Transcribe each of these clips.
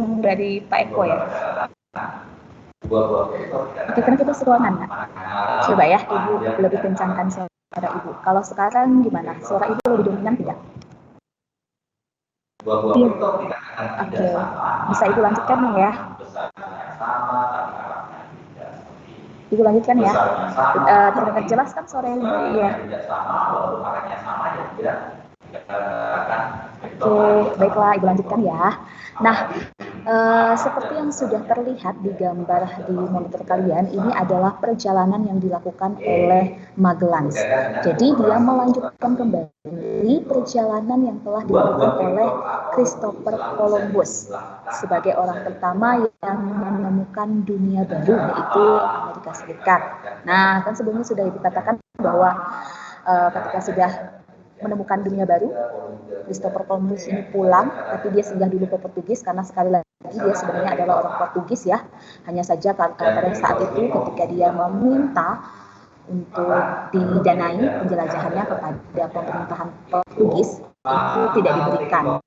langsung dari Pak Eko ya. Oke, karena kita seruangan, Kak. Coba ya, Ibu lebih kencangkan suara Ibu. Kalau sekarang gimana? Suara Ibu lebih dominan tidak? Iya. Oke, bisa Ibu lanjutkan ya? Ibu lanjutkan ya. Terdengar jelas kan suara Ibu? Iya. Oke, baiklah Ibu lanjutkan ya. Nah, seperti yang sudah terlihat di gambar di monitor kalian, ini adalah perjalanan yang dilakukan oleh Magellan. Jadi dia melanjutkan kembali perjalanan yang telah dilakukan oleh Christopher Columbus sebagai orang pertama yang menemukan dunia baru, yaitu Amerika Serikat. Nah, kan sebelumnya sudah dikatakan bahwa ketika sudah menemukan dunia baru, Christopher Columbus ini pulang, tapi dia singgah dulu ke Portugis karena sekali lagi dia sebenarnya adalah orang Portugis ya. Hanya saja pada saat itu ketika dia meminta untuk didanai penjelajahannya kepada pemerintahan Portugis, itu tidak diberikan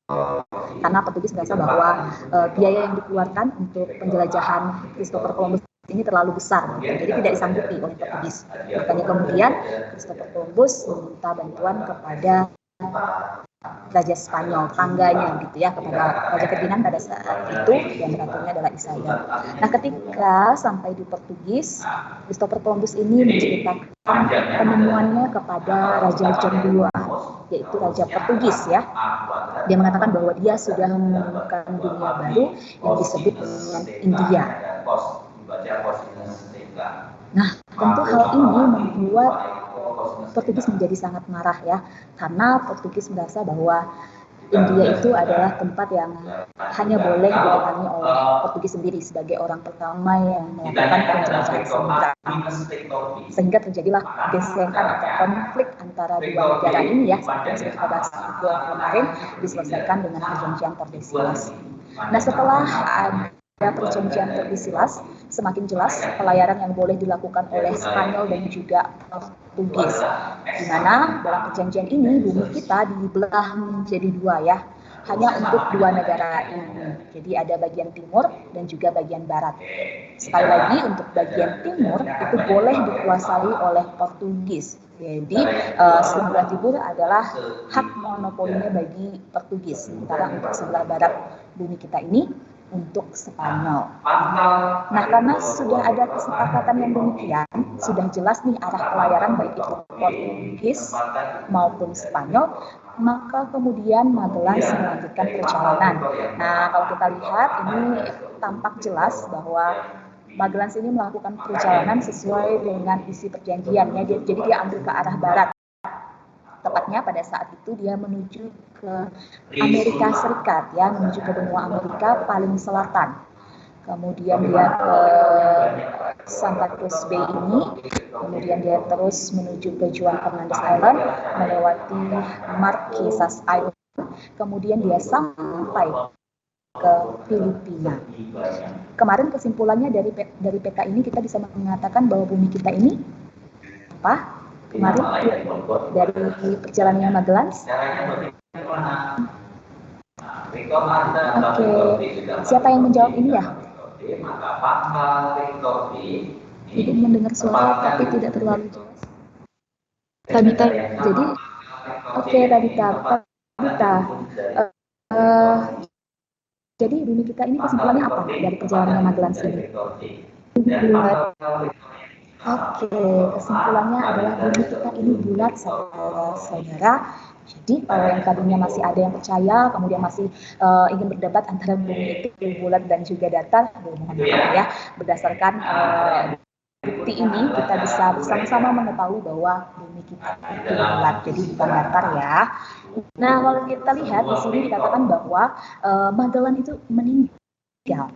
karena Portugis merasa bahwa biaya yang dikeluarkan untuk penjelajahan Christopher Columbus ini terlalu besar, jadi tidak disanggupi oleh Portugis. Makanya kemudian Christopher Columbus meminta bantuan kepada Raja Spanyol, tangganya gitu ya, kepada Raja Ferdinand pada saat itu, yang ratunya adalah Isabel. Nah, ketika sampai di Portugis, Christopher Columbus ini menceritakan penemuannya kepada Raja John II, yaitu Raja Portugis ya. Dia mengatakan bahwa dia sudah menemukan dunia baru yang disebut dengan India. Nah, tentu hal ini membuat Portugis menjadi sangat marah ya, karena Portugis merasa bahwa India itu adalah tempat yang hanya boleh didatangi oleh Portugis sendiri sebagai orang pertama yang melakukan penjelajahan samudra. Sehingga terjadilah gesekan atau konflik antara dua negara ini ya, seperti yang kita bahas kemarin, diselesaikan dengan perjanjian Tordesillas. Nah, setelah ada perjanjian Tordesillas, semakin jelas pelayaran yang boleh dilakukan oleh Spanyol dan juga Portugis. Di mana dalam perjanjian ini bumi kita dibelah menjadi dua ya, hanya untuk dua negara ini. Jadi ada bagian timur dan juga bagian barat. Sekali lagi untuk bagian timur itu boleh dikuasai oleh Portugis. Jadi sebelah timur adalah hak monopolinya bagi Portugis, sementara untuk sebelah barat bumi kita ini untuk Spanyol. Nah, karena sudah ada kesepakatan yang demikian, sudah jelas nih arah pelayaran baik itu Portugis maupun Spanyol, maka kemudian Magellan melanjutkan perjalanan. Nah, kalau kita lihat ini tampak jelas bahwa Magellan ini melakukan perjalanan sesuai dengan isi perjanjiannya. Jadi dia ambil ke arah barat. Tepatnya pada saat itu dia menuju ke Amerika Serikat ya, menuju ke benua Amerika paling selatan. Kemudian dia ke Santa Cruz Bay ini, kemudian dia terus menuju ke Juan Fernandez Island, melewati Marquesas Island, kemudian dia sampai ke Filipina. Kemarin kesimpulannya dari peta ini kita bisa mengatakan bahwa bumi kita ini apa? Kemarin dari perjalanan Magellan. Oke, siapa yang menjawab ini ya? Ibu mendengar suara tapi tidak terlalu jelas. Tabita. Jadi, oke Tabita. Jadi bumi kita ini kesimpulannya apa dari perjalanan Magellan ini? Oke, kesimpulannya adalah bumi kita ini bulat, saudara. Jadi kalau yang tadinya masih ada yang percaya, kemudian masih ingin berdebat antara bumi itu bulat dan juga datar, mohon maaf ya, berdasarkan bukti ini kita bisa bersama-sama mengetahui bahwa bumi kita itu bulat, jadi bukan datar ya. Nah, kalau kita lihat di sini dikatakan bahwa Magellan itu meninggal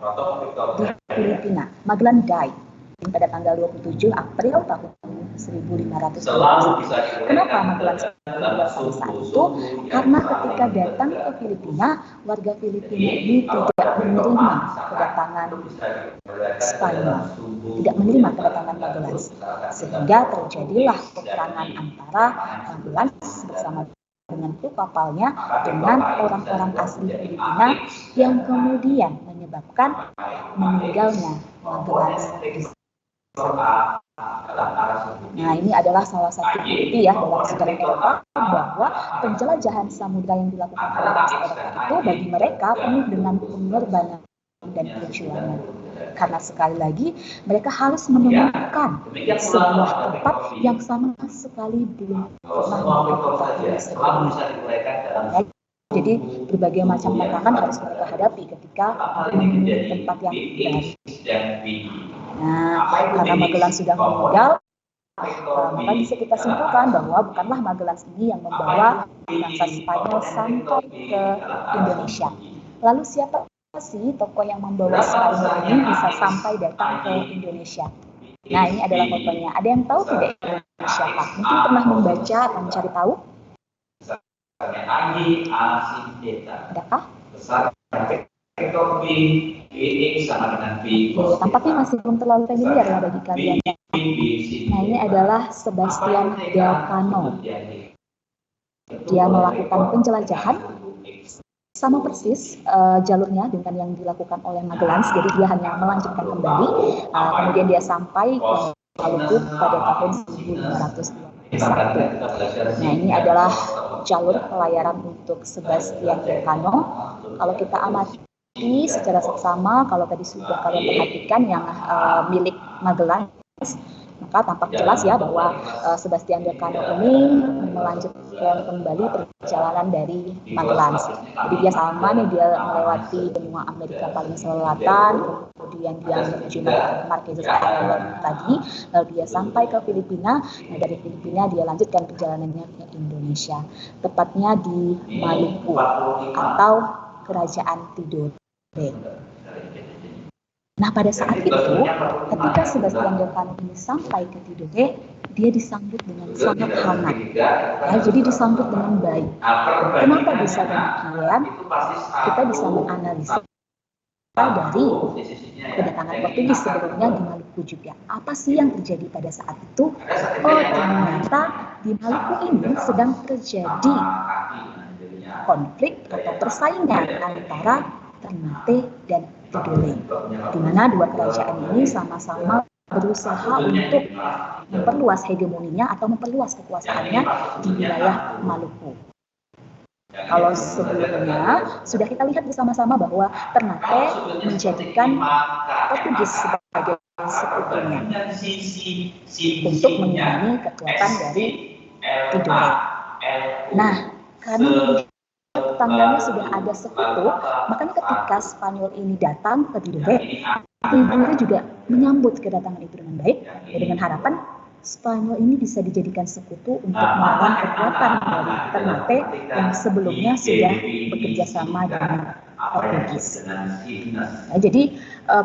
di Filipina. Magellan died pada tanggal 27 April tahun 1512. Kenapa Magellan meninggal pada saat itu? Karena ketika datang ke Filipina, warga Filipina ini tidak menerima kedatangan Spanyol, tidak menerima kedatangan Magellan, sehingga terjadilah peperangan antara Magellan bersama dengan kru kapalnya dengan orang-orang asli Filipina yang kemudian menyebabkan meninggalnya Magellan di sana. Nah, ini adalah salah satu bukti ya dalam sejarah Eropa bahwa penjelajahan samudra yang dilakukan oleh bangsa Eropa itu bagi mereka penuh dengan pengorbanan dan perjuangan. Karena sekali lagi mereka harus menemukan sebuah tempat yang sama sekali belum pernah mereka ketahui sebelumnya. Jadi berbagai macam tantangan harus mereka hadapi ketika menemui tempat yang baru. Nah, karena Magellan sudah meninggal, maka bisa kita simpulkan bahwa bukanlah Magellan ini yang membawa bangsa Spanyol sampai ke Indonesia. Lalu siapa sih tokoh yang membawa Spanyol ini bisa sampai datang ke Indonesia? Nah, ini adalah fotonya. Ada yang tahu tidak Indonesia Pak? Mungkin pernah membaca atau mencari tahu? Adakah? Tampaknya masih belum terlalu familiar ya bagi kalian. Nah, ini adalah Sebastian Elcano. Dia melakukan penjelajahan sama persis jalurnya dengan yang dilakukan oleh Magellan. Jadi dia hanya melanjutkan kembali. Kemudian dia sampai ke Maluku pada tahun 1521. Nah, ini adalah jalur pelayaran untuk Sebastian Elcano. Kalau kita amati secara seksama, kalau tadi sudah kalian perhatikan yang milik Magellan, maka tampak jelas ya bahwa Sebastian Elcano ini melanjutkan kembali perjalanan dari Magellan. Jadi dia sama nih, dia melewati benua Amerika paling selatan, kemudian dia menuju Marquesas tadi, lalu dia sampai ke Filipina. Nah, dari Filipina dia lanjutkan perjalanannya ke Indonesia, tepatnya di Maluku atau Kerajaan Tidore. Nah, pada saat itu, ketika Sebastian Elcano ini sampai ke Tidore, dia disambut dengan sangat hangat. Ya, jadi disambut dengan baik. Kenapa bisa demikian? Kita bisa menganalisa dari kedatangan Portugis sebelumnya di Maluku juga. Apa sih yang terjadi pada saat itu? Oh, ternyata di Maluku ini sedang terjadi konflik atau persaingan antara Ternate dan Tidore, di mana dua kerajaan ini sama-sama berusaha untuk memperluas hegemoninya atau memperluas kekuasaannya di wilayah Maluku. Kalau sebelumnya sudah kita lihat bersama-sama bahwa Ternate menjadikan Portugis sebagai sekutunya untuk mengurangi kekuatan dari Tidore. Nah, karena tetangganya sudah ada sekutu, makanya ketika Spanyol ini datang ke Tidore, Tidore juga menyambut kedatangan itu dengan baik, ya, dengan harapan Spanyol ini bisa dijadikan sekutu untuk melawan kekuatan dari Ternate yang sebelumnya sudah bekerja sama dengan Portugis. Nah, jadi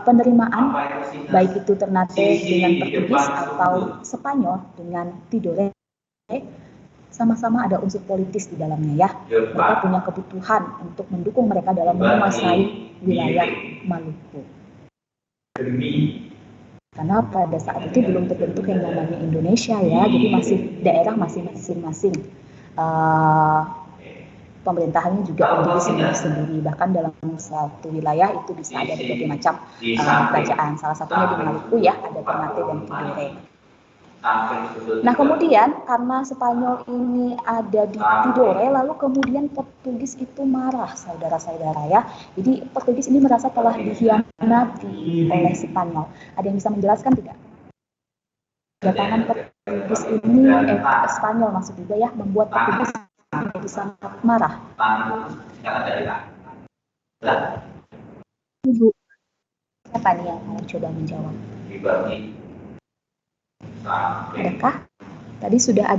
penerimaan baik itu Ternate dengan Portugis atau Spanyol dengan Tidore sama-sama ada unsur politis di dalamnya ya. Mereka punya kebutuhan untuk mendukung mereka dalam menguasai wilayah Maluku. Karena pada saat itu belum terbentuk yang namanya Indonesia ya, jadi masih daerah masih masing-masing. Pemerintahannya juga berdiri sendiri-sendiri. Bahkan dalam satu wilayah itu bisa ada berbagai macam kerajaan. Salah satunya di Maluku ya, ada Ternate dan Tidore. Nah, kemudian karena Spanyol ini ada di Tidore, lalu kemudian Portugis itu marah, saudara-saudara ya. Jadi Portugis ini merasa telah dikhianati oleh Spanyol. Ada yang bisa menjelaskan tidak? Kedatangan Portugis ini, Spanyol maksud juga ya, membuat Portugis menjadi sangat marah. Ibu, siapa nih yang mau coba menjawab? Adakah? Tadi sudah ada